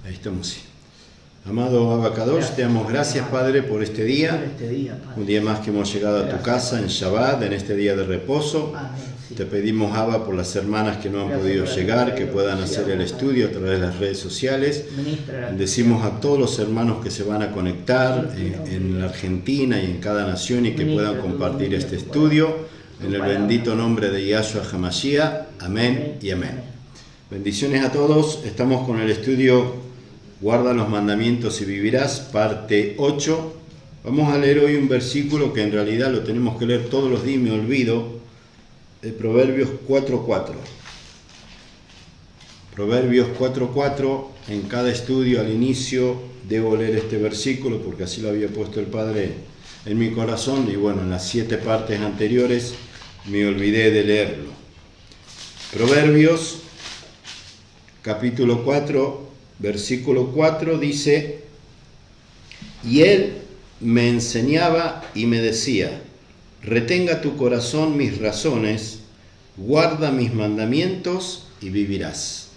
Ahí estamos, sí. Amado Abacadosh, te damos gracias, Padre, por este día. Un día más que hemos llegado a tu casa en Shabbat, en este día de reposo. Te pedimos, Abba, por las hermanas que no han podido llegar, que puedan hacer el estudio a través de las redes sociales. Decimos a todos los hermanos que se van a conectar en la Argentina y en cada nación y que puedan compartir este estudio. En el bendito nombre de Yahshua HaMashiach. Amén y amén. Bendiciones a todos. Estamos con el estudio Guarda los mandamientos y vivirás, parte 8. Vamos a leer hoy un versículo que en realidad lo tenemos que leer todos los días y me olvido. De Proverbios 4.4. Proverbios 4.4. En cada estudio al inicio debo leer este versículo porque así lo había puesto el Padre en mi corazón. Y bueno, en las 7 partes anteriores me olvidé de leerlo. Proverbios capítulo 4. Versículo 4 dice: y él me enseñaba y me decía, retenga tu corazón mis razones, guarda mis mandamientos y vivirás.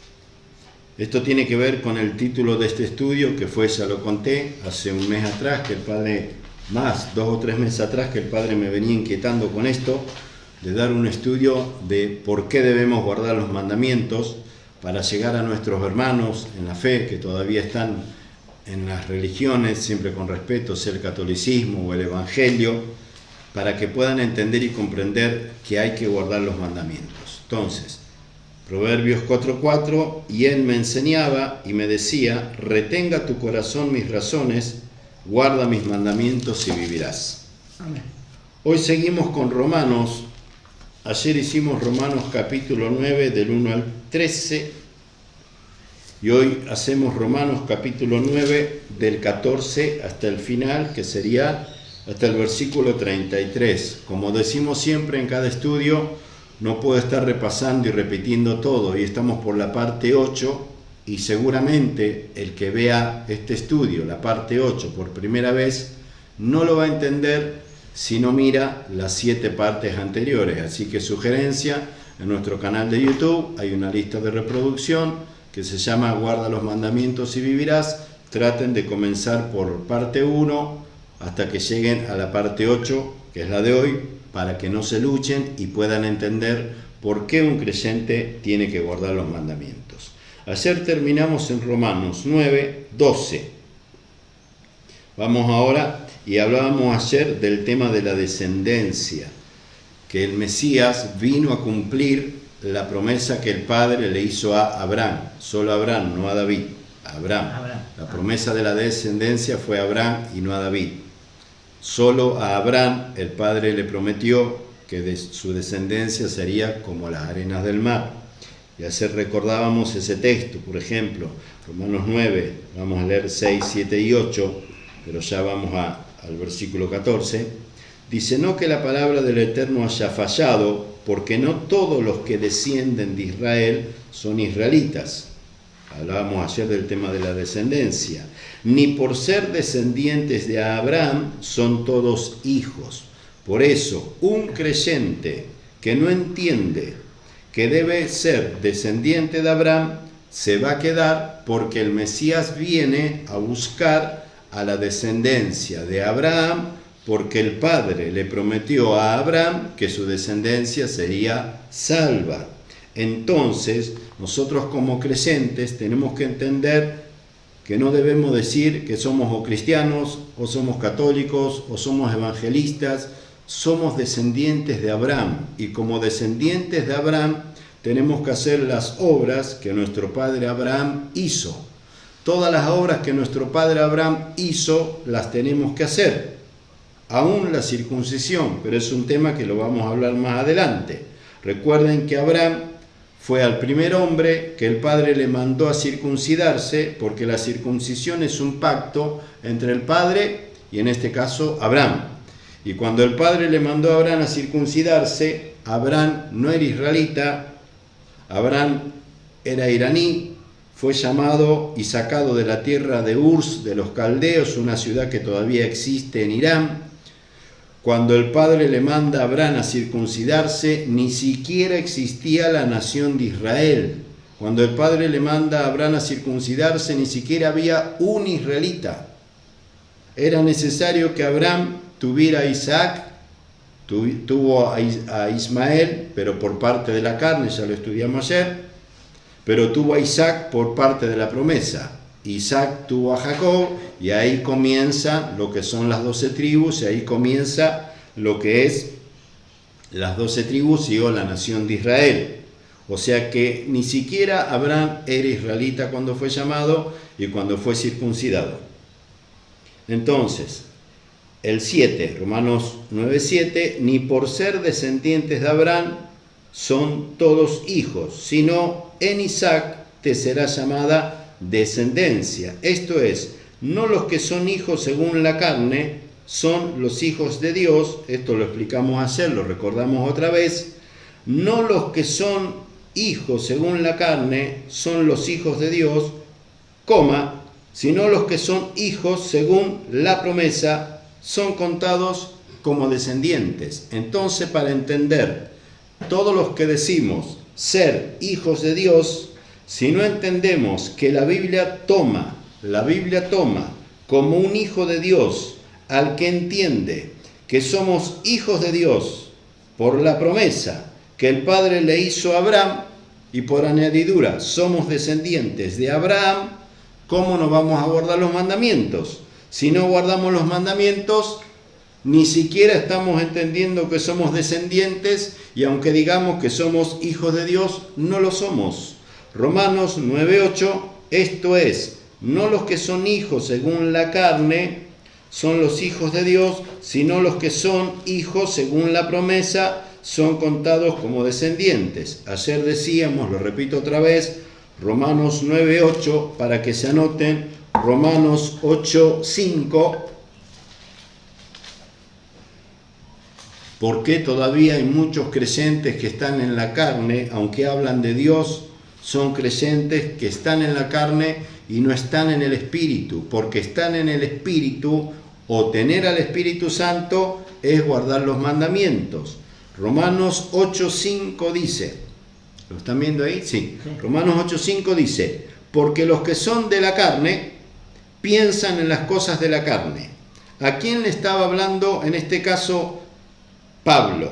Esto tiene que ver con el título de este estudio que fue, ya lo conté, hace un mes atrás, que el Padre, más 2 o 3 meses atrás, que el Padre me venía inquietando con esto, de dar un estudio de por qué debemos guardar los mandamientos, para llegar a nuestros hermanos en la fe que todavía están en las religiones, siempre con respeto, sea el catolicismo o el evangelio, para que puedan entender y comprender que hay que guardar los mandamientos. Entonces, Proverbios 4.4, y él me enseñaba y me decía, retenga tu corazón mis razones, guarda mis mandamientos y vivirás. Amén. Hoy seguimos con Romanos. Ayer hicimos Romanos capítulo 9 del 1 al 13 y hoy hacemos Romanos capítulo 9 del 14 hasta el final, que sería hasta el versículo 33. Como decimos siempre en cada estudio, no puedo estar repasando y repitiendo todo, y estamos por la parte 8 y seguramente el que vea este estudio, la parte 8 por primera vez, no lo va a entender si no mira las 7 partes anteriores. Así que sugerencia, en nuestro canal de YouTube hay una lista de reproducción que se llama Guarda los mandamientos y vivirás. Traten de comenzar por parte 1 hasta que lleguen a la parte 8, que es la de hoy, para que no se luchen y puedan entender por qué un creyente tiene que guardar los mandamientos. Ayer terminamos en Romanos 9:12. Vamos ahora. Y hablábamos ayer del tema de la descendencia, que el Mesías vino a cumplir la promesa que el Padre le hizo a Abraham, solo a Abraham, no a David, a Abraham. La promesa de la descendencia fue a Abraham y no a David. Solo a Abraham el Padre le prometió que de su descendencia sería como las arenas del mar. Y ayer recordábamos ese texto, por ejemplo, Romanos 9, vamos a leer 6, 7 y 8, pero ya vamos al versículo 14, dice, no que la palabra del Eterno haya fallado, porque no todos los que descienden de Israel son israelitas. Hablábamos ayer del tema de la descendencia. Ni por ser descendientes de Abraham son todos hijos. Por eso, un creyente que no entiende que debe ser descendiente de Abraham, se va a quedar porque el Mesías viene a buscar a la descendencia de Abraham, porque el Padre le prometió a Abraham que su descendencia sería salva. Entonces, nosotros como creyentes tenemos que entender que no debemos decir que somos o cristianos, o somos católicos, o somos evangelistas, somos descendientes de Abraham, y como descendientes de Abraham tenemos que hacer las obras que nuestro padre Abraham hizo. Todas las obras que nuestro padre Abraham hizo, las tenemos que hacer. Aún la circuncisión, pero es un tema que lo vamos a hablar más adelante. Recuerden que Abraham fue al primer hombre que el Padre le mandó a circuncidarse, porque la circuncisión es un pacto entre el Padre y en este caso Abraham. Y cuando el Padre le mandó a Abraham a circuncidarse, Abraham no era israelita, Abraham era iraní, fue llamado y sacado de la tierra de Urs, de los caldeos, una ciudad que todavía existe en Irán. Cuando el Padre le manda a Abraham a circuncidarse, ni siquiera existía la nación de Israel. Cuando el padre le manda a Abraham a circuncidarse, ni siquiera había un israelita. Era necesario que Abraham tuviera a Isaac, tuvo a Ismael, pero por parte de la carne, ya lo estudiamos ayer, pero tuvo a Isaac por parte de la promesa. Isaac tuvo a Jacob, y ahí comienza lo que son las 12 tribus, y ahí comienza lo que es las 12 tribus y la nación de Israel. O sea que ni siquiera Abraham era israelita cuando fue llamado y cuando fue circuncidado. Entonces, el 7, Romanos 9:7, ni por ser descendientes de Abraham son todos hijos, sino en Isaac te será llamada descendencia. Esto es, no los que son hijos según la carne son los hijos de Dios, esto lo explicamos ayer, lo recordamos otra vez, no los que son hijos según la carne son los hijos de Dios, sino los que son hijos según la promesa son contados como descendientes. Entonces, para entender todos los que decimos ser hijos de Dios, si no entendemos que la Biblia toma como un hijo de Dios al que entiende que somos hijos de Dios por la promesa que el Padre le hizo a Abraham, y por añadidura somos descendientes de Abraham, ¿cómo no vamos a guardar los mandamientos? Si no guardamos los mandamientos, ni siquiera estamos entendiendo que somos descendientes, y aunque digamos que somos hijos de Dios, no lo somos. Romanos 9:8, esto es, no los que son hijos según la carne son los hijos de Dios, sino los que son hijos según la promesa son contados como descendientes. Ayer decíamos, lo repito otra vez, Romanos 9:8, para que se anoten, Romanos 8:5, porque todavía hay muchos creyentes que están en la carne, aunque hablan de Dios, son creyentes que están en la carne y no están en el Espíritu, porque están en el Espíritu, o tener al Espíritu Santo es guardar los mandamientos. Romanos 8:5 dice, ¿lo están viendo ahí? Sí. Romanos 8:5 dice, porque los que son de la carne piensan en las cosas de la carne. ¿A quién le estaba hablando en este caso Pablo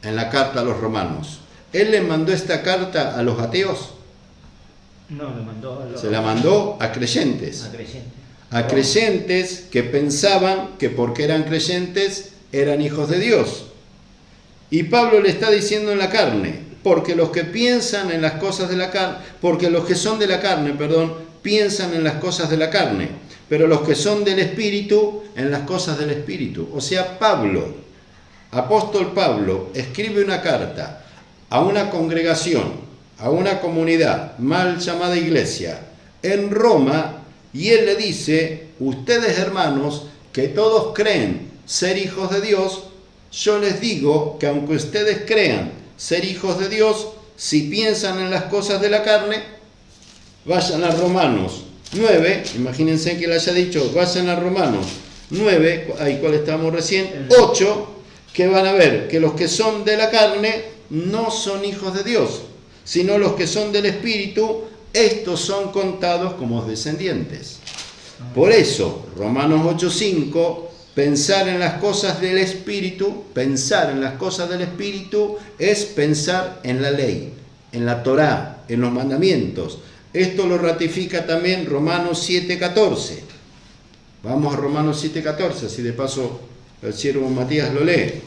en la carta a los romanos? ¿Él le mandó esta carta a los ateos? No, le mandó a los... Se la mandó a creyentes. A creyentes que pensaban que porque eran creyentes eran hijos de Dios. Y Pablo le está diciendo en la carne, porque los que piensan en las cosas de la carne, porque los que son de la carne, piensan en las cosas de la carne, pero los que son del Espíritu, en las cosas del Espíritu. O sea, Pablo, apóstol Pablo, escribe una carta a una congregación, a una comunidad mal llamada iglesia, en Roma, y él le dice, ustedes hermanos, que todos creen ser hijos de Dios, yo les digo que aunque ustedes crean ser hijos de Dios, si piensan en las cosas de la carne, vayan a Romanos 9, imagínense que le haya dicho, vayan a Romanos 9, ahí cual estamos recién, 8, que van a ver que los que son de la carne no son hijos de Dios, sino los que son del Espíritu, estos son contados como descendientes. Por eso, Romanos 8:5, pensar en las cosas del Espíritu es pensar en la ley, en la Torá, en los mandamientos. Esto lo ratifica también Romanos 7:14. Vamos a Romanos 7:14, así de paso el siervo Matías lo lee.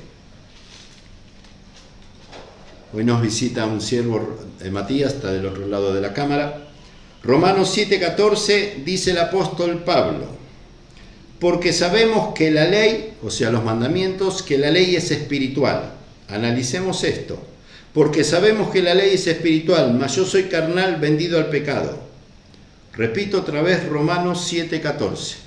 Hoy nos visita un siervo Matías, está del otro lado de la cámara. Romanos 7:14 dice el apóstol Pablo, porque sabemos que la ley, o sea los mandamientos, que la ley es espiritual. Analicemos esto. Porque sabemos que la ley es espiritual, mas yo soy carnal vendido al pecado. Repito otra vez Romanos 7:14.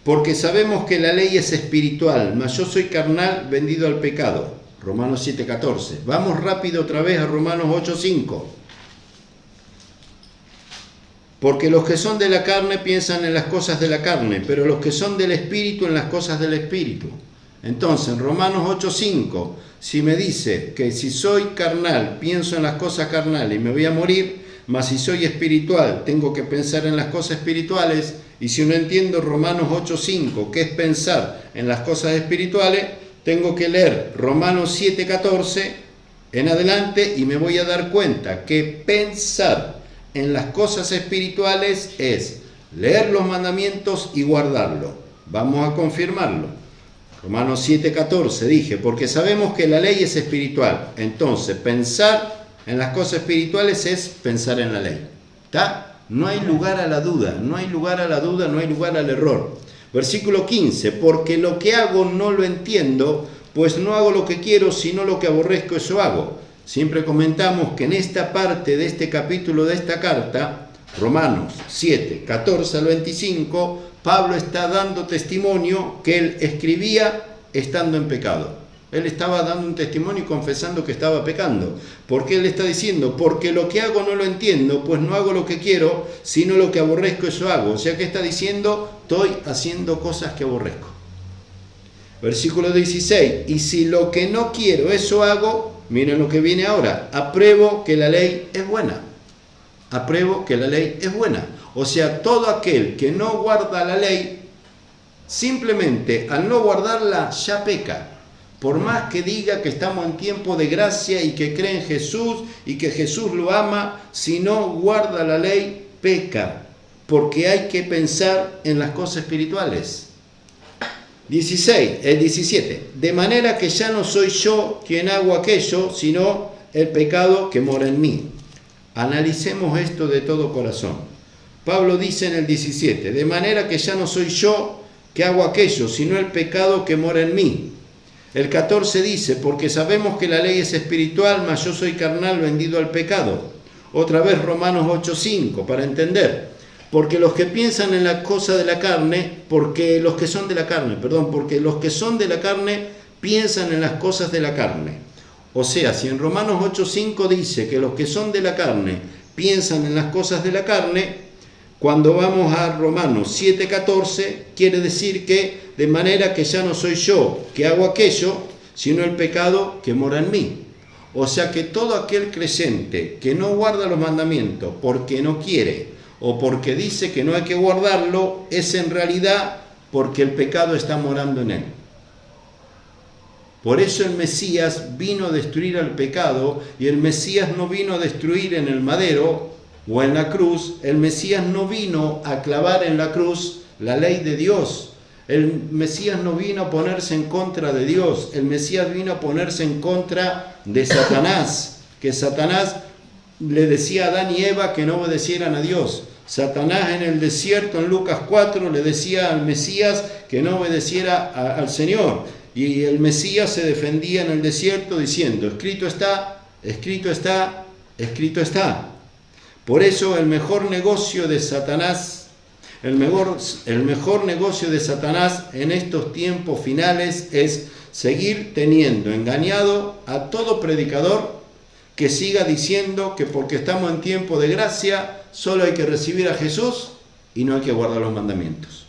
Porque sabemos que la ley es espiritual, mas yo soy carnal vendido al pecado. Romanos 7:14. Vamos rápido otra vez a Romanos 8:5. Porque los que son de la carne piensan en las cosas de la carne, pero los que son del Espíritu en las cosas del Espíritu. Entonces, en Romanos 8:5, si me dice que si soy carnal, pienso en las cosas carnales y me voy a morir, mas si soy espiritual, tengo que pensar en las cosas espirituales, y si no entiendo Romanos 8:5, que es pensar en las cosas espirituales, tengo que leer Romanos 7:14 en adelante y me voy a dar cuenta que pensar en las cosas espirituales es leer los mandamientos y guardarlo. Vamos a confirmarlo. Romanos 7:14 dije, porque sabemos que la ley es espiritual. Entonces, pensar en las cosas espirituales es pensar en la ley. ¿Está? No hay lugar a la duda, no hay lugar a la duda, no hay lugar al error. Versículo 15, porque lo que hago no lo entiendo, pues no hago lo que quiero, sino lo que aborrezco, eso hago. Siempre comentamos que en esta parte de este capítulo de esta carta, Romanos 7, 14 al 25, Pablo está dando testimonio que él escribía estando en pecado. Él estaba dando un testimonio y confesando que estaba pecando. ¿Por qué él está diciendo? Porque lo que hago no lo entiendo, pues no hago lo que quiero, sino lo que aborrezco, eso hago. O sea que está diciendo, estoy haciendo cosas que aborrezco. Versículo 16, y si lo que no quiero, eso hago, miren lo que viene ahora, apruebo que la ley es buena. Apruebo que la ley es buena. O sea, todo aquel que no guarda la ley, simplemente al no guardarla ya peca. Por más que diga que estamos en tiempo de gracia y que cree en Jesús y que Jesús lo ama, si no guarda la ley, peca. Porque hay que pensar en las cosas espirituales. 17. De manera que ya no soy yo quien hago aquello, sino el pecado que mora en mí. Analicemos esto de todo corazón. Pablo dice en el 17, de manera que ya no soy yo que hago aquello, sino el pecado que mora en mí. El 14 dice, porque sabemos que la ley es espiritual, mas yo soy carnal vendido al pecado. Otra vez Romanos 8:5, para entender. Porque los que piensan en la cosa de la carne, porque los que son de la carne piensan en las cosas de la carne. O sea, si en Romanos 8:5 dice que los que son de la carne piensan en las cosas de la carne, cuando vamos a Romanos 7:14, quiere decir que de manera que ya no soy yo que hago aquello, sino el pecado que mora en mí. O sea que todo aquel creyente que no guarda los mandamientos porque no quiere o porque dice que no hay que guardarlo, es en realidad porque el pecado está morando en él. Por eso el Mesías vino a destruir al pecado, y el Mesías no vino a destruir en el madero o en la cruz. El Mesías no vino a clavar en la cruz la ley de Dios. El Mesías no vino a ponerse en contra de Dios. El Mesías vino a ponerse en contra de Satanás, que Satanás le decía a Adán y Eva que no obedecieran a Dios. Satanás en el desierto, en Lucas 4, le decía al Mesías que no obedeciera al Señor. Y el Mesías se defendía en el desierto diciendo, escrito está, escrito está, escrito está. Por eso el mejor negocio de Satanás, el mejor negocio de Satanás en estos tiempos finales es seguir teniendo engañado a todo predicador que siga diciendo que porque estamos en tiempo de gracia solo hay que recibir a Jesús y no hay que guardar los mandamientos.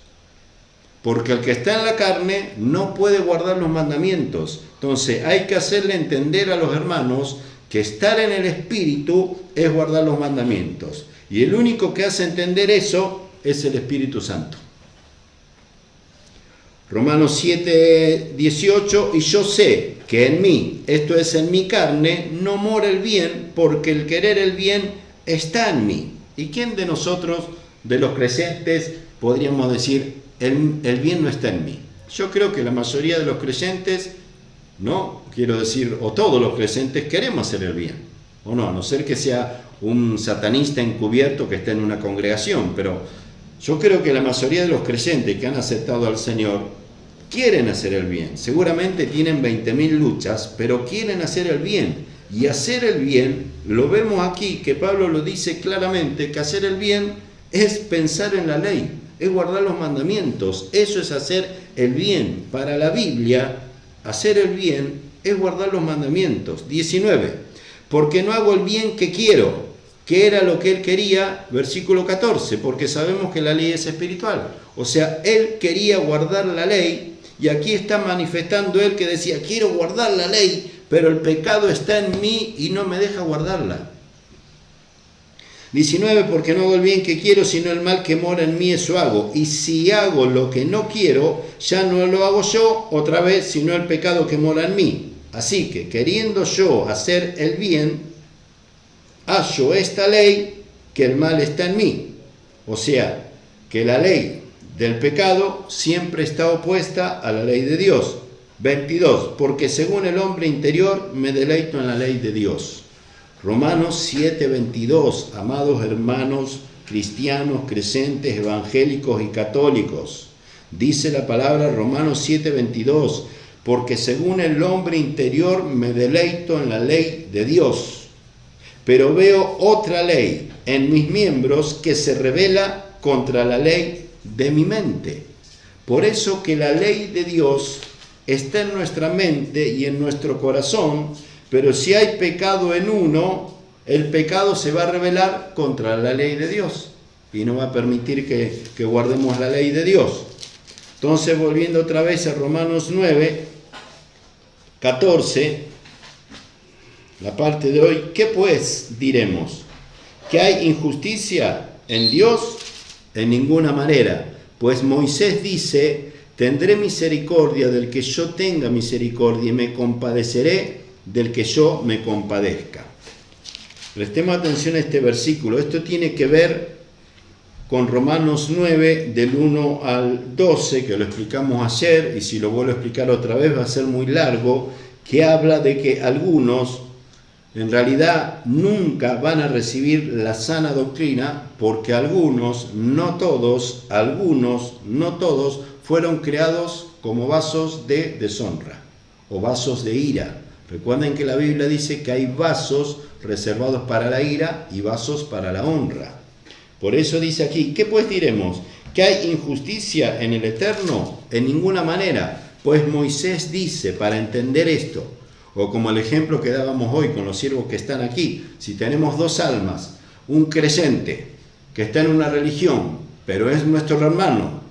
Porque el que está en la carne no puede guardar los mandamientos. Entonces hay que hacerle entender a los hermanos que estar en el Espíritu es guardar los mandamientos. Y el único que hace entender eso es el Espíritu Santo. Romanos 7, 18, y yo sé que en mí, esto es en mi carne, no mora el bien, porque el querer el bien está en mí. ¿Y quién de nosotros, de los creyentes, podríamos decir, el bien no está en mí? Yo creo que la mayoría de los creyentes, no, quiero decir, o todos los creyentes queremos hacer el bien, o no, a no ser que sea un satanista encubierto que esté en una congregación, pero yo creo que la mayoría de los creyentes que han aceptado al Señor quieren hacer el bien. Seguramente tienen 20.000 luchas, pero quieren hacer el bien. Y hacer el bien, lo vemos aquí, que Pablo lo dice claramente, que hacer el bien es pensar en la ley, es guardar los mandamientos. Eso es hacer el bien. Para la Biblia, hacer el bien es guardar los mandamientos. 19. Porque no hago el bien que quiero, que era lo que él quería, versículo 14, porque sabemos que la ley es espiritual. O sea, él quería guardar la ley Y aquí está manifestando él que decía, quiero guardar la ley, pero el pecado está en mí y no me deja guardarla. 19, porque no hago el bien que quiero, sino el mal que mora en mí, eso hago. Y si hago lo que no quiero, ya no lo hago yo otra vez, sino el pecado que mora en mí. Así que, queriendo yo hacer el bien, hallo esta ley, que el mal está en mí. O sea, que la ley del pecado siempre está opuesta a la ley de Dios. 22, porque según el hombre interior me deleito en la ley de Dios. Romanos 7:22, amados hermanos cristianos, creyentes, evangélicos y católicos. Dice la palabra Romanos 7:22, porque según el hombre interior me deleito en la ley de Dios, pero veo otra ley en mis miembros que se rebela contra la ley de mi mente. Por eso que la ley de Dios está en nuestra mente y en nuestro corazón, pero si hay pecado en uno, el pecado se va a rebelar contra la ley de Dios y no va a permitir que guardemos la ley de Dios. Entonces, volviendo otra vez a Romanos 9:14, la parte de hoy, ¿qué pues diremos? ¿Que hay injusticia en Dios? En ninguna manera, pues Moisés dice, tendré misericordia del que yo tenga misericordia y me compadeceré del que yo me compadezca. Prestemos atención a este versículo. Esto tiene que ver con Romanos 9, del 1 al 12, que lo explicamos ayer, y si lo vuelvo a explicar otra vez va a ser muy largo, que habla de que algunos en realidad nunca van a recibir la sana doctrina, porque algunos, no todos, fueron creados como vasos de deshonra o vasos de ira. Recuerden que la Biblia dice que hay vasos reservados para la ira y vasos para la honra. Por eso dice aquí, ¿qué pues diremos? ¿Que hay injusticia en el Eterno? En ninguna manera. Pues Moisés dice, para entender esto, o como el ejemplo que dábamos hoy con los siervos que están aquí, si tenemos dos almas, un creyente que está en una religión, pero es nuestro hermano,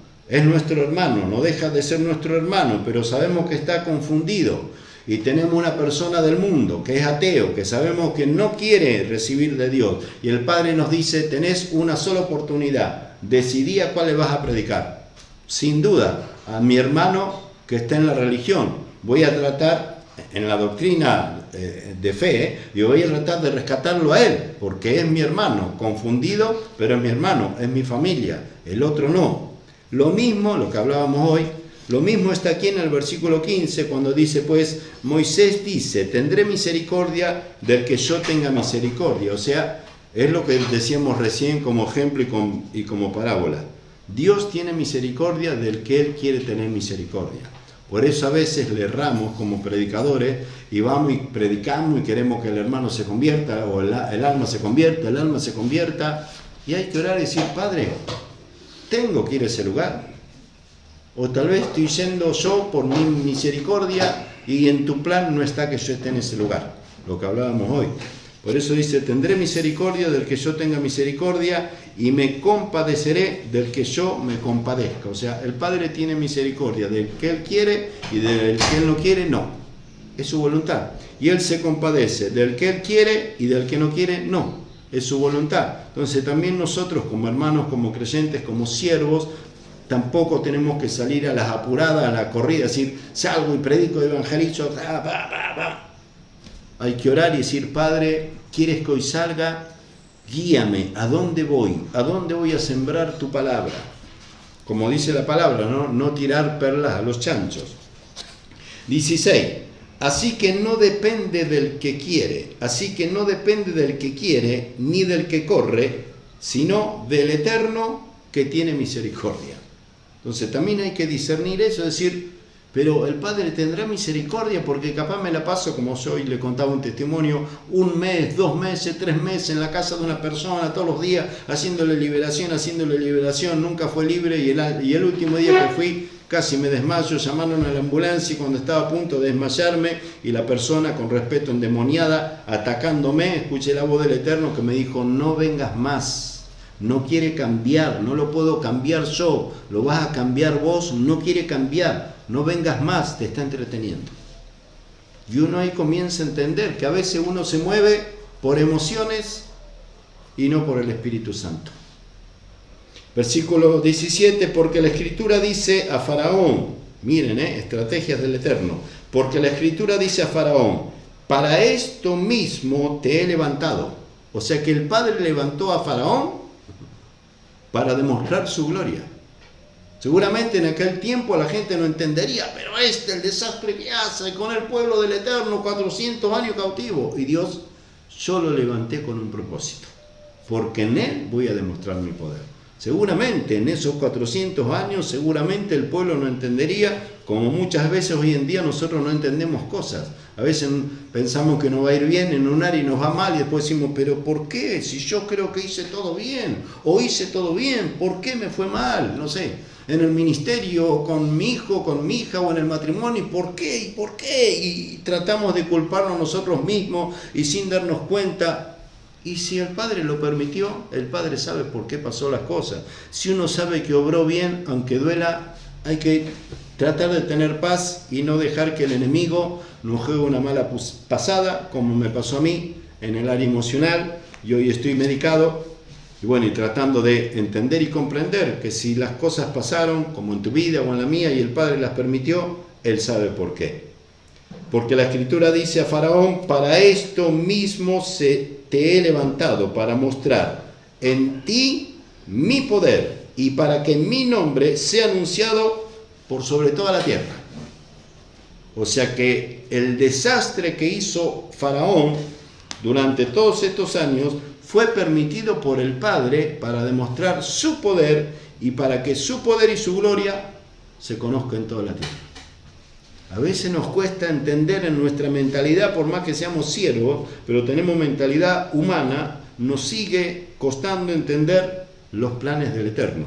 no deja de ser nuestro hermano, pero sabemos que está confundido. Y tenemos una persona del mundo que es ateo, que sabemos que no quiere recibir de Dios. Y el Padre nos dice, tenés una sola oportunidad, decidí a cuál le vas a predicar. Sin duda, a mi hermano que está en la religión, voy a tratar, en la doctrina de fe, y voy a tratar de rescatarlo a él, porque es mi hermano, confundido, pero es mi hermano, es mi familia, el otro no. Lo mismo, lo que hablábamos hoy, lo mismo está aquí en el versículo 15, cuando dice, pues, Moisés dice, tendré misericordia del que yo tenga misericordia. O sea, es lo que decíamos recién como ejemplo y como parábola. Dios tiene misericordia del que Él quiere tener misericordia. Por eso a veces le erramos como predicadores y vamos y predicamos y queremos que el hermano se convierta o el alma se convierta, y hay que orar y decir, Padre, tengo que ir a ese lugar. O tal vez estoy yendo yo por mi misericordia y en tu plan no está que yo esté en ese lugar, lo que hablábamos hoy. Por eso dice, tendré misericordia del que yo tenga misericordia y me compadeceré del que yo me compadezca. O sea, el Padre tiene misericordia del que Él quiere y del que Él no quiere, no. Es su voluntad. Y Él se compadece del que Él quiere y del que no quiere, no. Es su voluntad. Entonces también nosotros como hermanos, como creyentes, como siervos, tampoco tenemos que salir a las apuradas, a la corrida, decir, salgo y predico, evangelizo, Hay que orar y decir, Padre, ¿quieres que hoy salga? Guíame, ¿a dónde voy? ¿A dónde voy a sembrar tu palabra? Como dice la palabra, no tirar perlas a los chanchos. 16. Así que no depende del que quiere, ni del que corre, sino del Eterno que tiene misericordia. Entonces también hay que discernir eso, decir, pero el Padre tendrá misericordia porque capaz me la paso, como yo hoy le contaba un testimonio, 1 mes, 2 meses, 3 meses en la casa de una persona todos los días haciéndole liberación, nunca fue libre y el último día que fui casi me desmayo, llamaron a la ambulancia y cuando estaba a punto de desmayarme y la persona con respeto endemoniada atacándome, escuché la voz del Eterno que me dijo, no vengas más, no quiere cambiar, no lo puedo cambiar yo, lo vas a cambiar vos, no quiere cambiar, no vengas más, te está entreteniendo. Y uno ahí comienza a entender que a veces uno se mueve por emociones y no por el Espíritu Santo. Versículo 17, porque la Escritura dice a Faraón, miren, estrategias del Eterno, porque la Escritura dice a Faraón, para esto mismo te he levantado. O sea que el Padre levantó a Faraón para demostrar su gloria. Seguramente en aquel tiempo la gente no entendería, pero el desastre que hace con el pueblo del Eterno, 400 años cautivo. Y Dios, yo lo levanté con un propósito, porque en él voy a demostrar mi poder. Seguramente en esos 400 años, seguramente el pueblo no entendería, como muchas veces hoy en día nosotros no entendemos cosas. A veces pensamos que nos va a ir bien en un área y nos va mal y después decimos, pero ¿por qué? Si yo creo que hice todo bien, o hice todo bien, ¿por qué me fue mal? No sé, en el ministerio, con mi hijo, con mi hija o en el matrimonio, ¿por qué? ¿Y por qué? Y tratamos de culparnos nosotros mismos y sin darnos cuenta. Y si el Padre lo permitió, el Padre sabe por qué pasó las cosas. Si uno sabe que obró bien, aunque duela, hay que tratar de tener paz y no dejar que el enemigo nos juegue una mala pasada, como me pasó a mí en el área emocional. Y hoy estoy medicado y bueno, y tratando de entender y comprender que si las cosas pasaron, como en tu vida o en la mía, y el Padre las permitió, Él sabe por qué. Porque la Escritura dice a Faraón, para esto mismo te he levantado, para mostrar en ti mi poder y para que mi nombre sea anunciado por sobre toda la tierra. O sea que el desastre que hizo Faraón durante todos estos años fue permitido por el Padre para demostrar su poder y para que su poder y su gloria se conozca en toda la tierra. A veces nos cuesta entender en nuestra mentalidad, por más que seamos siervos, pero tenemos mentalidad humana, nos sigue costando entender los planes del Eterno.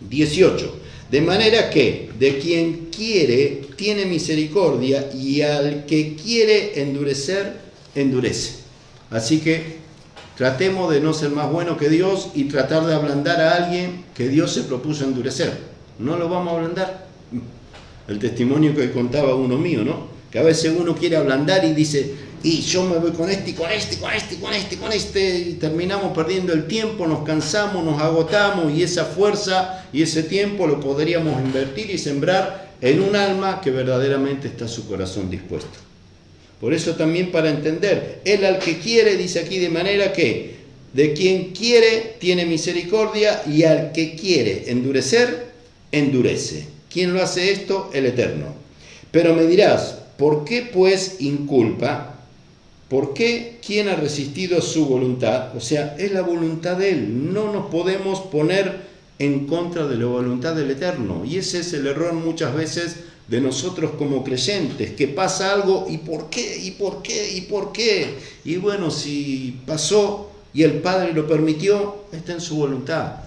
18. De manera que de quien quiere tiene misericordia y al que quiere endurecer, endurece. Así que tratemos de no ser más buenos que Dios y tratar de ablandar a alguien que Dios se propuso endurecer. No lo vamos a ablandar. El testimonio que contaba uno mío, ¿no? Que a veces uno quiere ablandar y dice, y yo me voy con este, y terminamos perdiendo el tiempo, nos cansamos, nos agotamos, y esa fuerza y ese tiempo lo podríamos invertir y sembrar en un alma que verdaderamente está su corazón dispuesto. Por eso también para entender, él al que quiere, dice aquí, de manera que de quien quiere tiene misericordia y al que quiere endurecer, endurece. ¿Quién lo hace esto? El Eterno. Pero me dirás, ¿por qué pues inculpa? ¿Por qué? ¿Quién ha resistido su voluntad? O sea, es la voluntad de Él. No nos podemos poner en contra de la voluntad del Eterno. Y ese es el error muchas veces de nosotros como creyentes, que pasa algo, ¿y por qué? ¿Y por qué? ¿Y por qué? Y bueno, si pasó y el Padre lo permitió, está en su voluntad.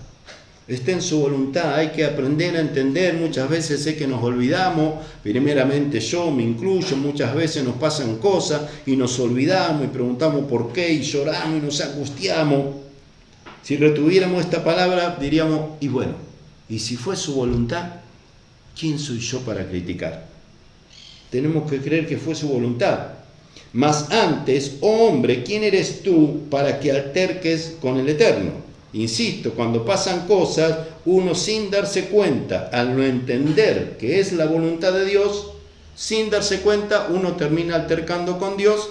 Está en su voluntad, hay que aprender a entender. Muchas veces sé que nos olvidamos, primeramente yo me incluyo, muchas veces nos pasan cosas y nos olvidamos y preguntamos por qué y lloramos y nos angustiamos. Si retuviéramos esta palabra diríamos, y bueno, y si fue su voluntad, ¿quién soy yo para criticar? Tenemos que creer que fue su voluntad. Mas antes, oh hombre, ¿quién eres tú para que alterques con el Eterno? Insisto, cuando pasan cosas, uno sin darse cuenta, al no entender que es la voluntad de Dios, sin darse cuenta, uno termina altercando con Dios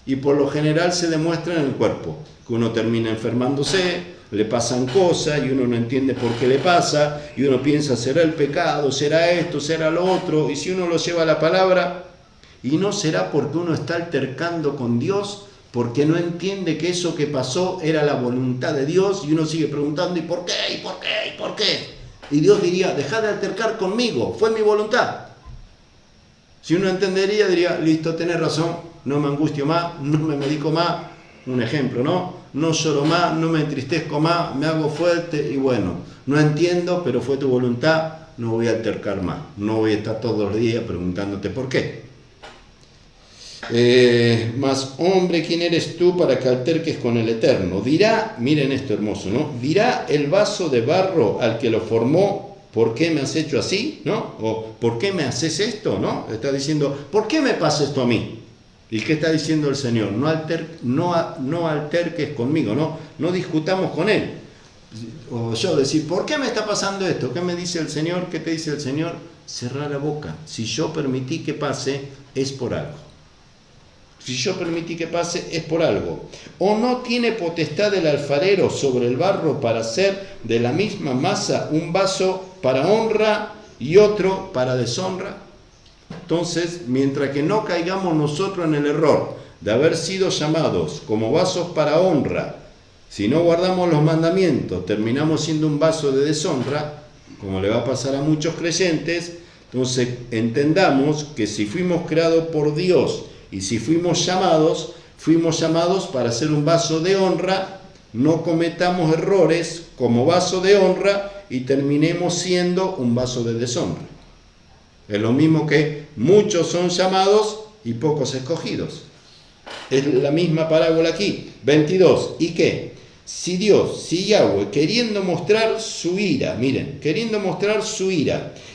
y por lo general se demuestra en el cuerpo, que uno termina enfermándose, le pasan cosas y uno no entiende por qué le pasa y uno piensa, será el pecado, será esto, será lo otro, y si uno lo lleva a la palabra, y no será porque uno está altercando con Dios, porque no entiende que eso que pasó era la voluntad de Dios y uno sigue preguntando, ¿y por qué? ¿Y por qué? ¿Y por qué? Y Dios diría, dejá de altercar conmigo, fue mi voluntad. Si uno entendería, diría, listo, tenés razón, no me angustio más, no me medico más, un ejemplo, ¿no? No lloro más, no me entristezco más, me hago fuerte y bueno, no entiendo, pero fue tu voluntad, no voy a altercar más, no voy a estar todos los días preguntándote por qué. Mas, hombre, ¿quién eres tú para que alterques con el Eterno? Dirá, miren esto hermoso, ¿no? Dirá el vaso de barro al que lo formó, ¿por qué me has hecho así? ¿No? O, ¿por qué me haces esto? ¿No? Está diciendo, ¿por qué me pasa esto a mí? ¿Y qué está diciendo el Señor? No alterques conmigo, no discutamos con Él. O yo decir, ¿por qué me está pasando esto? ¿Qué me dice el Señor? ¿Qué te dice el Señor? Cerrar la boca. Si yo permití que pase, es por algo. Si yo permití que pase, es por algo. ¿O no tiene potestad el alfarero sobre el barro para hacer de la misma masa un vaso para honra y otro para deshonra? Entonces, mientras que no caigamos nosotros en el error de haber sido llamados como vasos para honra, si no guardamos los mandamientos, terminamos siendo un vaso de deshonra, como le va a pasar a muchos creyentes. Entonces, entendamos que si fuimos creados por Dios y si fuimos llamados para ser un vaso de honra, no cometamos errores como vaso de honra y terminemos siendo un vaso de deshonra. Es lo mismo que muchos son llamados y pocos escogidos. Es la misma parábola aquí. 22. ¿Y qué? Si Yahweh, queriendo mostrar su ira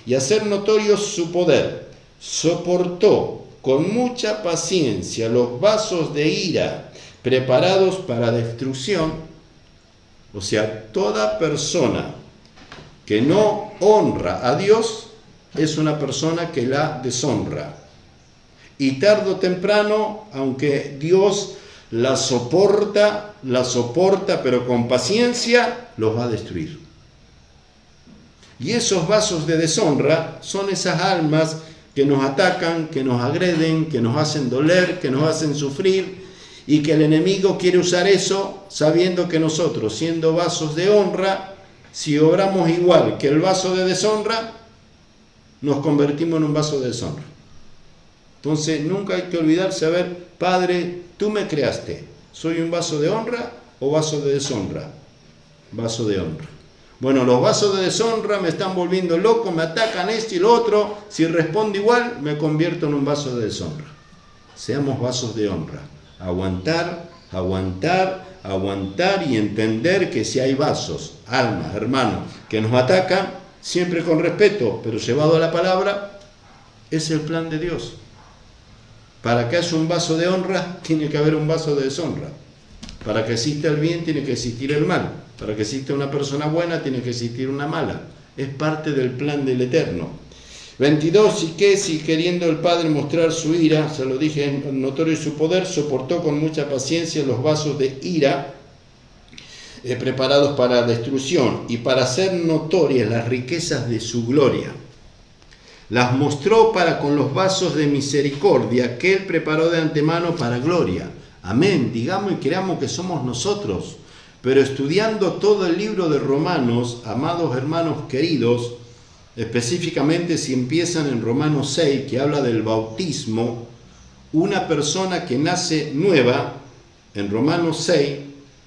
y hacer notorio su poder, soportó con mucha paciencia los vasos de ira preparados para destrucción, o sea, toda persona que no honra a Dios es una persona que la deshonra. Y tarde o temprano, aunque Dios la soporta, pero con paciencia, los va a destruir. Y esos vasos de deshonra son esas almas que nos atacan, que nos agreden, que nos hacen doler, que nos hacen sufrir, y que el enemigo quiere usar eso sabiendo que nosotros, siendo vasos de honra, si obramos igual que el vaso de deshonra, nos convertimos en un vaso de deshonra. Entonces nunca hay que olvidarse, a ver, Padre, tú me creaste, ¿soy un vaso de honra o vaso de deshonra? Vaso de honra. Bueno, los vasos de deshonra me están volviendo loco, me atacan esto y lo otro, si respondo igual me convierto en un vaso de deshonra. Seamos vasos de honra, aguantar y entender que si hay vasos, almas, hermanos, que nos atacan, siempre con respeto, pero llevado a la palabra, es el plan de Dios. Para que haya un vaso de honra, tiene que haber un vaso de deshonra. Para que exista el bien, tiene que existir el mal. Para que exista una persona buena, tiene que existir una mala. Es parte del plan del Eterno. 22. ¿Y qué? Si queriendo el Padre mostrar su ira, se lo dije, notorio su poder, soportó con mucha paciencia los vasos de ira preparados para destrucción y para hacer notorias las riquezas de su gloria. Las mostró para con los vasos de misericordia que Él preparó de antemano para gloria. Amén. Digamos y creamos que somos nosotros. Pero estudiando todo el libro de Romanos, amados hermanos queridos, específicamente si empiezan en Romanos 6, que habla del bautismo, una persona que nace nueva, en Romanos 6,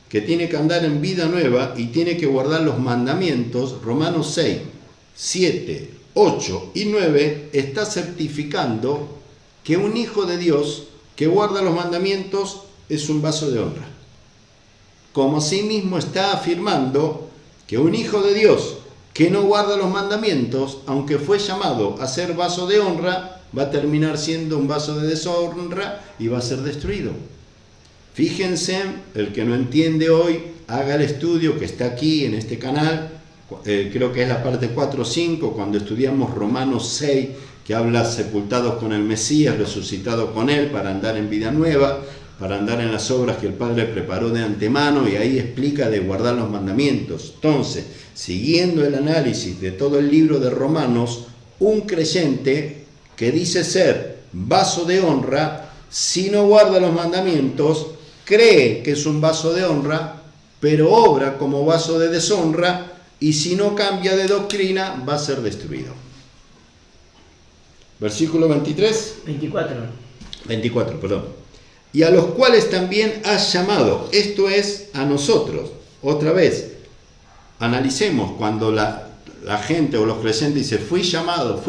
que tiene que andar en vida nueva y tiene que guardar los mandamientos, Romanos 6, 7, 8 y 9, está certificando que un hijo de Dios que guarda los mandamientos es un vaso de honra. Como asimismo está afirmando que un hijo de Dios que no guarda los mandamientos, aunque fue llamado a ser vaso de honra, va a terminar siendo un vaso de deshonra y va a ser destruido. Fíjense, el que no entiende hoy, haga el estudio que está aquí en este canal, creo que es la parte 4 o 5, cuando estudiamos Romanos 6, que habla sepultados con el Mesías, resucitados con Él, para andar en vida nueva, para andar en las obras que el Padre preparó de antemano, y ahí explica de guardar los mandamientos. Entonces, siguiendo el análisis de todo el libro de Romanos, un creyente que dice ser vaso de honra, si no guarda los mandamientos, cree que es un vaso de honra, pero obra como vaso de deshonra, y si no cambia de doctrina, va a ser destruido. Versículo 23. 24, perdón. Y a los cuales también has llamado, esto es a nosotros. Otra vez, analicemos cuando la gente o los creyentes dicen, fui llamado,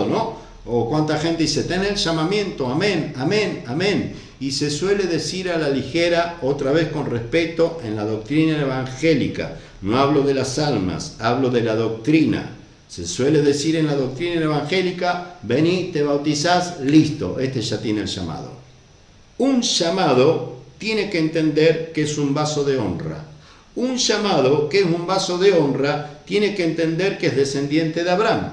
¿no? O cuánta gente dice, ten el llamamiento, amén, amén, amén. Y se suele decir a la ligera, otra vez con respeto, en la doctrina evangélica. No hablo de las almas, hablo de la doctrina. Se suele decir en la doctrina evangélica, vení, te bautizás, listo, este ya tiene el llamado. Un llamado tiene que entender que es un vaso de honra. Un llamado que es un vaso de honra tiene que entender que es descendiente de Abraham.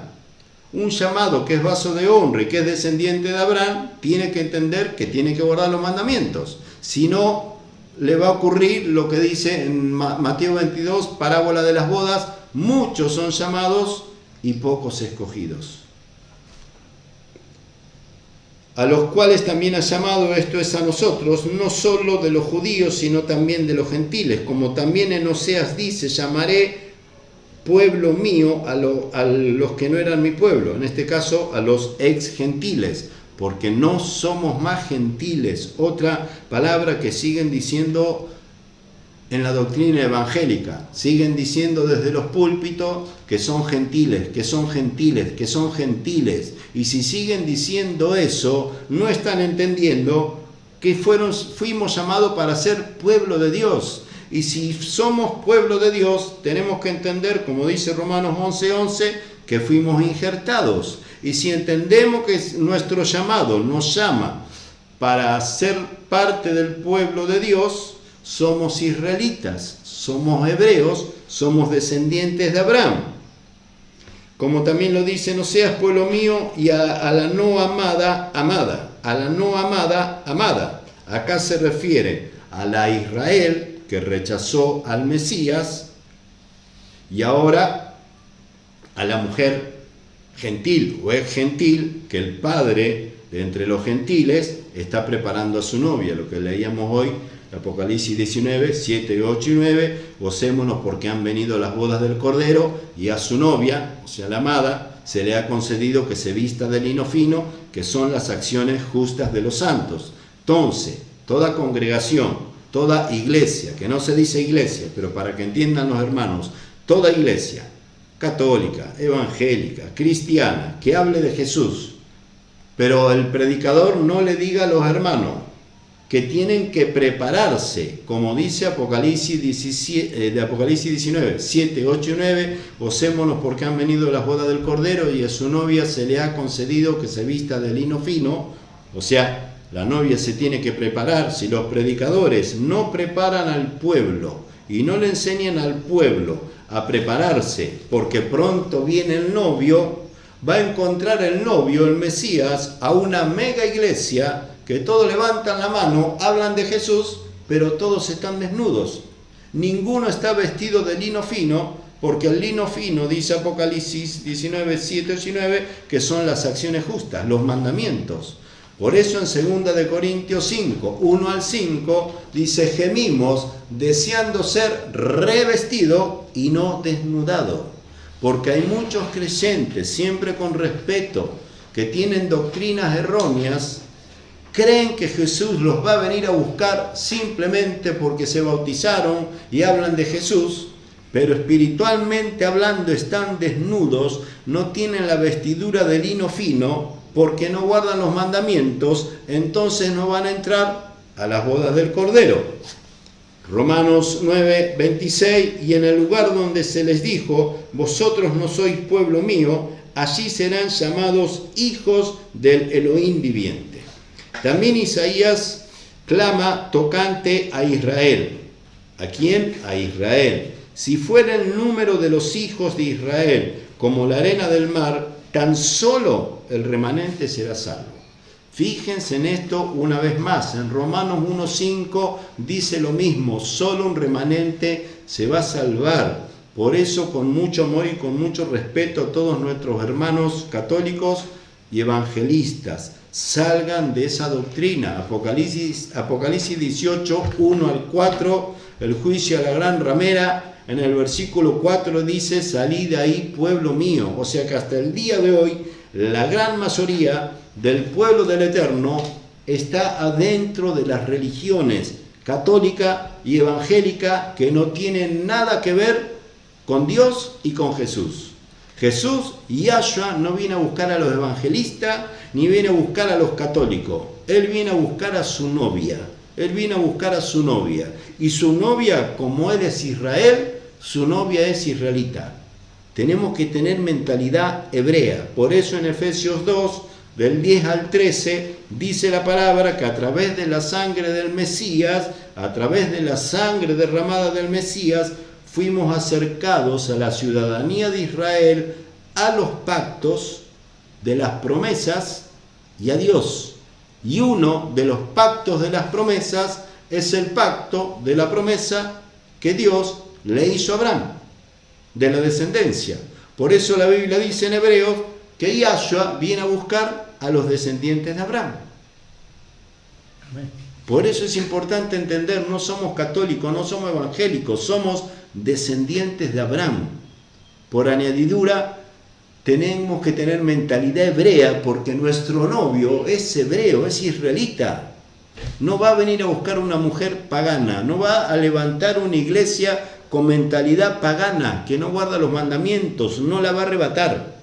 Un llamado que es vaso de honra y que es descendiente de Abraham tiene que entender que tiene que guardar los mandamientos. Si no, le va a ocurrir lo que dice en Mateo 22, parábola de las bodas, muchos son llamados y pocos escogidos. A los cuales también ha llamado, esto es a nosotros, no solo de los judíos, sino también de los gentiles, como también en Oseas dice, llamaré pueblo mío a los que no eran mi pueblo, en este caso a los ex gentiles, porque no somos más gentiles, otra palabra que siguen diciendo en la doctrina evangélica, siguen diciendo desde los púlpitos que son gentiles, que son gentiles, que son gentiles, y si siguen diciendo eso, no están entendiendo que fuimos llamados para ser pueblo de Dios. Y si somos pueblo de Dios, tenemos que entender, como dice Romanos 11:11, que fuimos injertados. Y si entendemos que nuestro llamado nos llama para ser parte del pueblo de Dios, somos israelitas, somos hebreos, somos descendientes de Abraham. Como también lo dice, no seas pueblo mío, y a la no amada, amada. A la no amada, amada. Acá se refiere a la Israel que rechazó al Mesías, y ahora a la mujer gentil o ex gentil, que el padre de entre los gentiles está preparando a su novia, lo que leíamos hoy, Apocalipsis 19, 7, 8 y 9, gocémonos porque han venido las bodas del Cordero, y a su novia, o sea la amada, se le ha concedido que se vista de lino fino, que son las acciones justas de los santos. Entonces, toda congregación, toda iglesia, que no se dice iglesia, pero para que entiendan los hermanos, toda iglesia, católica, evangélica, cristiana, que hable de Jesús, pero el predicador no le diga a los hermanos que tienen que prepararse, como dice Apocalipsis 19, 7, 8 y 9, gocémonos porque han venido las bodas del Cordero, y a su novia se le ha concedido que se vista de lino fino, o sea, la novia se tiene que preparar. Si los predicadores no preparan al pueblo y no le enseñan al pueblo a prepararse, porque pronto viene el novio, va a encontrar el novio, el Mesías, a una mega iglesia que todos levantan la mano, hablan de Jesús, pero todos están desnudos. Ninguno está vestido de lino fino, porque el lino fino, dice Apocalipsis 19, 7, 8 y 9, que son las acciones justas, los mandamientos. Por eso en 2 de Corintios 5, 1 al 5, dice, gemimos deseando ser revestido y no desnudado. Porque hay muchos creyentes, siempre con respeto, que tienen doctrinas erróneas, creen que Jesús los va a venir a buscar simplemente porque se bautizaron y hablan de Jesús, pero espiritualmente hablando están desnudos, no tienen la vestidura de lino fino, porque no guardan los mandamientos, entonces no van a entrar a las bodas del Cordero. Romanos 9, 26, y en el lugar donde se les dijo, vosotros no sois pueblo mío, allí serán llamados hijos del Elohim viviente. También Isaías clama tocante a Israel. ¿A quién? A Israel. Si fuera el número de los hijos de Israel como la arena del mar, tan solo el remanente será salvo. Fíjense en esto una vez más. En Romanos 1:5 dice lo mismo. Solo un remanente se va a salvar. Por eso, con mucho amor y con mucho respeto a todos nuestros hermanos católicos y evangelistas, salgan de esa doctrina. Apocalipsis 18, 1 al 4, el juicio a la gran ramera. En el versículo 4 dice, salid de ahí, pueblo mío. O sea que hasta el día de hoy, la gran mayoría del pueblo del Eterno está adentro de las religiones católica y evangélica que no tienen nada que ver con Dios y con Jesús. Jesús, Yahshua, no viene a buscar a los evangelistas, ni viene a buscar a los católicos. Él viene a buscar a su novia. Él viene a buscar a su novia. Y su novia, como él es Israel, su novia es israelita. Tenemos que tener mentalidad hebrea. Por eso en Efesios 2, del 10 al 13, dice la palabra que a través de la sangre del Mesías, a través de la sangre derramada del Mesías, fuimos acercados a la ciudadanía de Israel, a los pactos de las promesas y a Dios. Y uno de los pactos de las promesas es el pacto de la promesa que Dios le hizo a Abraham, de la descendencia. Por eso la Biblia dice en Hebreos que Yahshua viene a buscar a los descendientes de Abraham. Amén. Por eso es importante entender, no somos católicos, no somos evangélicos, somos descendientes de Abraham. Por añadidura, tenemos que tener mentalidad hebrea porque nuestro novio es hebreo, es israelita. No va a venir a buscar una mujer pagana, no va a levantar una iglesia con mentalidad pagana, que no guarda los mandamientos, no la va a arrebatar.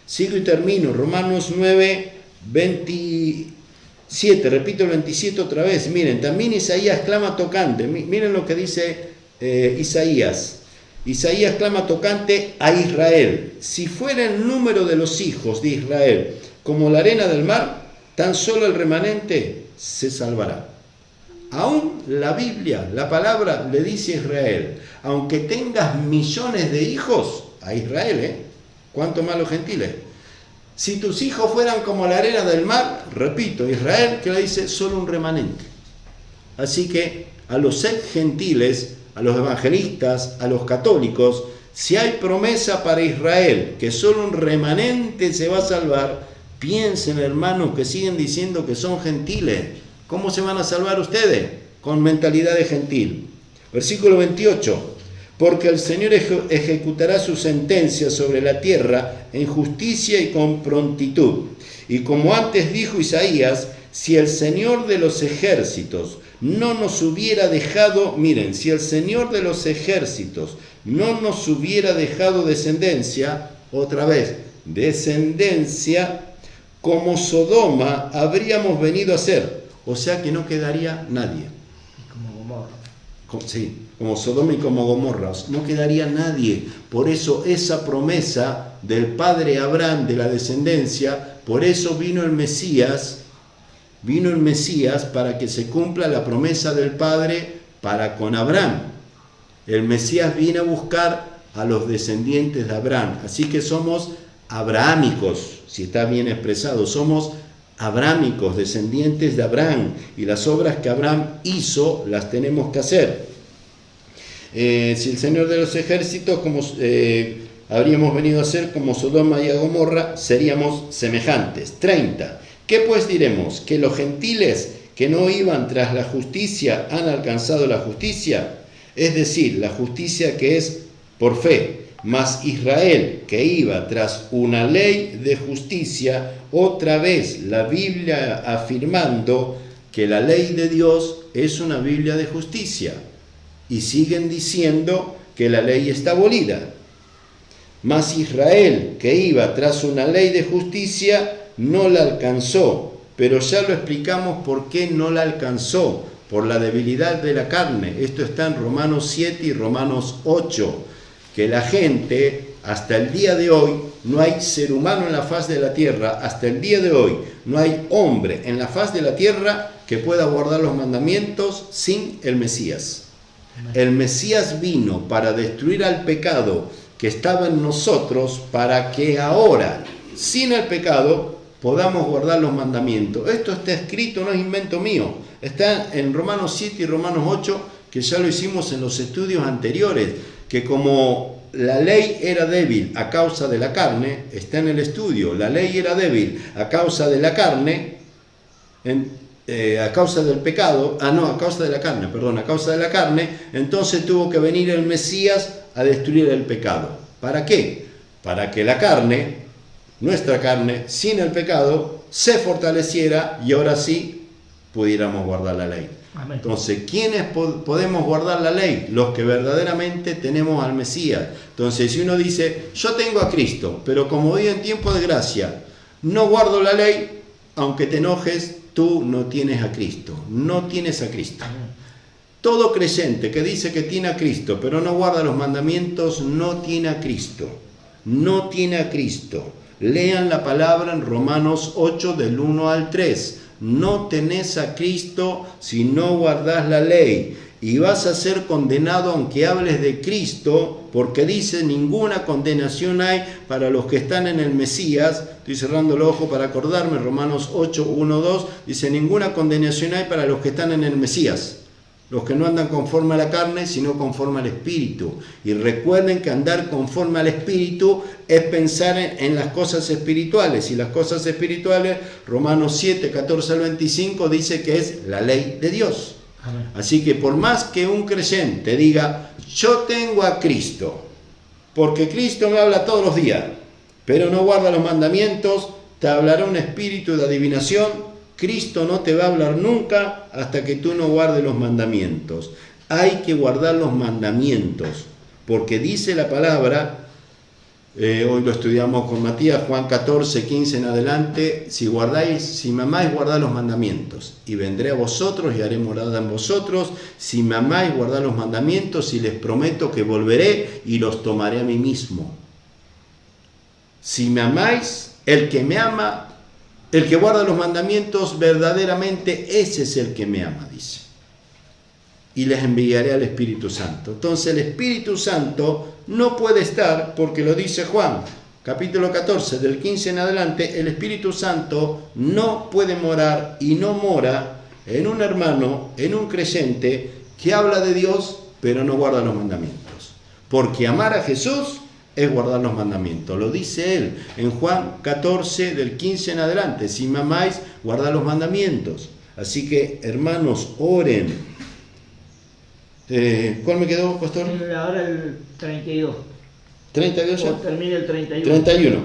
Sigo y termino, Romanos 9, 27, repito el 27 otra vez. Miren, también Isaías clama tocante, miren lo que dice Isaías. Isaías clama tocante a Israel. Si fuera el número de los hijos de Israel como la arena del mar, tan solo el remanente se salvará. Aún la Biblia, la palabra le dice a Israel, aunque tengas millones de hijos, a Israel, ¿cuánto más los gentiles? Si tus hijos fueran como la arena del mar, repito, Israel, que le dice, solo un remanente. Así que a los gentiles, a los evangelistas, a los católicos, si hay promesa para Israel, que solo un remanente se va a salvar, piensen, hermanos, que siguen diciendo que son gentiles. ¿Cómo se van a salvar ustedes? Con mentalidad de gentil. Versículo 28. Porque el Señor ejecutará su sentencia sobre la tierra en justicia y con prontitud. Y como antes dijo Isaías, si el Señor de los ejércitos no nos hubiera dejado, miren, si el Señor de los ejércitos no nos hubiera dejado descendencia, otra vez, descendencia, como Sodoma habríamos venido a ser. O sea que no quedaría nadie. Como Gomorra. Sí, como Sodoma y como Gomorra. No quedaría nadie. Por eso esa promesa del padre Abraham, de la descendencia, por eso vino el Mesías para que se cumpla la promesa del Padre para con Abraham. El Mesías viene a buscar a los descendientes de Abraham. Así que somos abrahámicos, si está bien expresado, somos abrahámicos, descendientes de Abraham, y las obras que Abraham hizo las tenemos que hacer. Si el Señor de los ejércitos, como habríamos venido a ser como Sodoma y Gomorra, seríamos semejantes. 30. ¿Qué pues diremos? ¿Que los gentiles que no iban tras la justicia han alcanzado la justicia? Es decir, la justicia que es por fe. Mas Israel, que iba tras una ley de justicia, otra vez la Biblia afirmando que la ley de Dios es una Biblia de justicia. Y siguen diciendo que la ley está abolida. Mas Israel, que iba tras una ley de justicia, no la alcanzó. Pero ya lo explicamos por qué no la alcanzó. Por la debilidad de la carne. Esto está en Romanos 7 y Romanos 8. Que la gente, hasta el día de hoy, no hay ser humano en la faz de la tierra, hasta el día de hoy, no hay hombre en la faz de la tierra que pueda guardar los mandamientos sin el Mesías. El Mesías vino para destruir al pecado que estaba en nosotros, para que ahora, sin el pecado, podamos guardar los mandamientos. Esto está escrito, no es invento mío, está en Romanos 7 y Romanos 8, que ya lo hicimos en los estudios anteriores, que como la ley era débil a causa de la carne, está en el estudio, la ley era débil a causa de la carne, a causa del pecado, a causa de la carne, a causa de la carne, entonces tuvo que venir el Mesías a destruir el pecado. ¿Para qué? Para que la carne, nuestra carne, sin el pecado, se fortaleciera y ahora sí pudiéramos guardar la ley. Amén. Entonces, ¿quiénes podemos guardar la ley? Los que verdaderamente tenemos al Mesías. Entonces, si uno dice, yo tengo a Cristo, pero como vivo en tiempo de gracia, no guardo la ley, aunque te enojes, tú no tienes a Cristo. No tienes a Cristo. Amén. Todo creyente que dice que tiene a Cristo, pero no guarda los mandamientos, no tiene a Cristo. No tiene a Cristo. Lean la palabra en Romanos 8 del 1 al 3. No tenés a Cristo si no guardás la ley. Y vas a ser condenado aunque hables de Cristo, porque dice, ninguna condenación hay para los que están en el Mesías. Estoy cerrando el ojo para acordarme, Romanos 8, 1, 2, dice, ninguna condenación hay para los que están en el Mesías. Los que no andan conforme a la carne, sino conforme al Espíritu. Y recuerden que andar conforme al Espíritu es pensar en las cosas espirituales. Y las cosas espirituales, Romanos 7, 14 al 25, dice que es la ley de Dios. Amén. Así que por más que un creyente diga, yo tengo a Cristo, porque Cristo me habla todos los días, pero no guarda los mandamientos, te hablará un espíritu de adivinación. Cristo no te va a hablar nunca hasta que tú no guardes los mandamientos. Hay que guardar los mandamientos, porque dice la palabra, hoy lo estudiamos con Matías, Juan 14, 15 en adelante, si me amáis, guardad los mandamientos, y vendré a vosotros y haré morada en vosotros. Si me amáis, guardad los mandamientos, y les prometo que volveré y los tomaré a mí mismo. Si me amáis, el que me ama, el que guarda los mandamientos verdaderamente, ese es el que me ama, dice. Y les enviaré al Espíritu Santo. Entonces el Espíritu Santo no puede estar, porque lo dice Juan, capítulo 14, del 15 en adelante, el Espíritu Santo no puede morar y no mora en un hermano, en un creyente que habla de Dios, pero no guarda los mandamientos. Porque amar a Jesús es guardar los mandamientos. Lo dice él en Juan 14, del 15 en adelante. Si me amáis, guardad los mandamientos. Así que, hermanos, oren. ¿Cuál me quedó, pastor? Ahora el 32. 32 ya. Termina el 31. 31.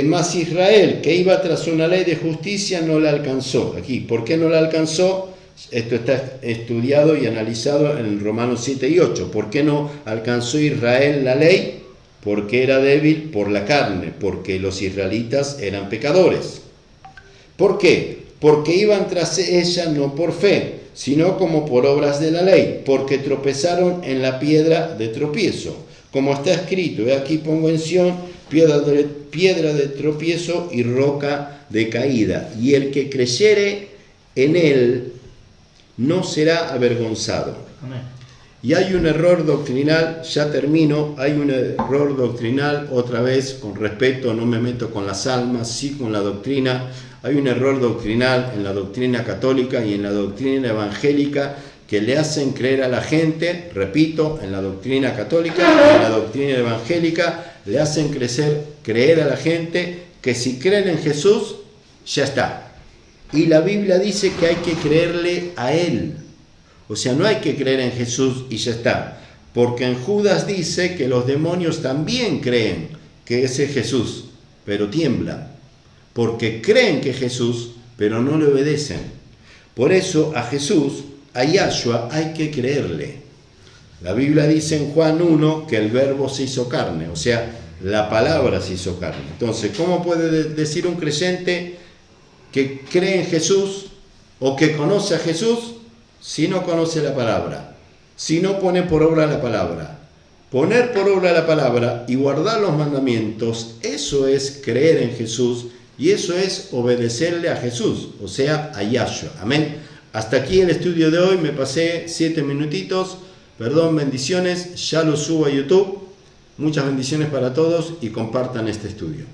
Mas Israel, que iba tras una ley de justicia, no la alcanzó. Aquí, ¿por qué no la alcanzó? Esto está estudiado y analizado en Romanos 7 y 8. ¿Por qué no alcanzó Israel la ley? Porque era débil por la carne, porque los israelitas eran pecadores. ¿Por qué? Porque iban tras ella no por fe, sino como por obras de la ley, porque tropezaron en la piedra de tropiezo. Como está escrito, he aquí pongo en Sión piedra de tropiezo y roca de caída, y el que creyere en él no será avergonzado. Amén. Y hay un error doctrinal, ya termino, hay un error doctrinal, otra vez, con respeto, no me meto con las almas, sí con la doctrina. Hay un error doctrinal en la doctrina católica y en la doctrina evangélica que le hacen creer a la gente, repito, en la doctrina católica y en la doctrina evangélica, le hacen creer a la gente que si creen en Jesús, ya está. Y la Biblia dice que hay que creerle a Él. O sea, no hay que creer en Jesús y ya está. Porque en Judas dice que los demonios también creen que ese es Jesús, pero tiemblan. Porque creen que es Jesús, pero no le obedecen. Por eso a Jesús, a Yahshua, hay que creerle. La Biblia dice en Juan 1 que el verbo se hizo carne, o sea, la palabra se hizo carne. Entonces, ¿cómo puede decir un creyente que cree en Jesús o que conoce a Jesús si no conoce la palabra? Si no pone por obra la palabra. Poner por obra la palabra y guardar los mandamientos, eso es creer en Jesús y eso es obedecerle a Jesús, o sea, a Yahshua. Amén. Hasta aquí el estudio de hoy, me pasé 7 minutitos. Perdón, bendiciones, ya lo subo a YouTube. Muchas bendiciones para todos y compartan este estudio.